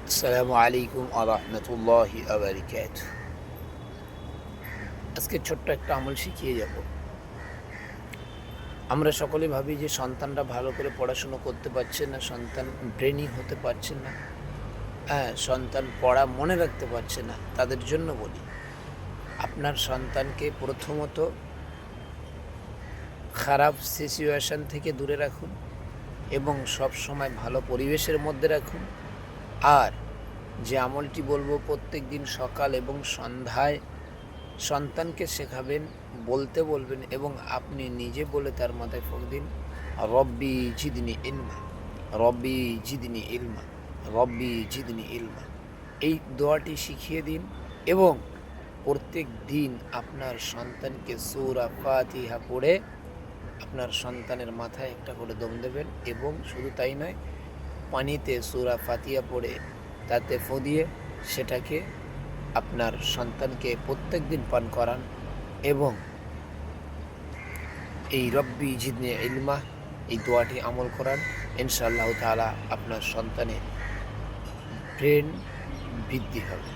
আসসালামু আলাইকুম ওয়া রাহমাতুল্লাহি ওয়া বারাকাতুহু। আজকে ছোট্ট একটা আমল শিখিয়ে যাব। আমরা সকলে ভাবি যে সন্তানরা ভালো করে পড়াশুনো করতে পারছে না, সন্তান ব্রেনি হতে পারছে না, হ্যাঁ, সন্তান পড়া মনে রাখতে পারছে না। তাদের জন্য বলি, আপনার সন্তানকে প্রথমত খারাপ সিচুয়েশন থেকে দূরে রাখুন এবং সব সময় ভালো পরিবেশের মধ্যে রাখুন। আর যে আমলটি বলবো, প্রত্যেকদিন সকাল এবং সন্ধ্যায় সন্তানকে শেখাবেন, বলতে বলবেন এবং আপনি নিজে বলে তার মাথায় ফুঁক দিন, রব্বি জিদনি ইলমা, রব্বি জিদনি ইলমা, রব্বি জিদনি ইলমা। এই দোয়াটি শিখিয়ে দিন এবং প্রত্যেক দিন আপনার সন্তানকে সূরা ফাতিহা পড়ে আপনার সন্তানের মাথায় একটা করে দম দেবেন এবং শুধু তাই নয়, পানিতে সূরা ফাতিহা পড়ে তাতে ফু দিয়ে সেটাকে আপনার সন্তানকে প্রত্যেক দিন পান করান এবং এই রব্বি জিদনি ইলমা এই দোয়াটি আমল করান। ইনশাআল্লাহ তাআলা আপনার সন্তানের ব্রেন বৃদ্ধি হবে।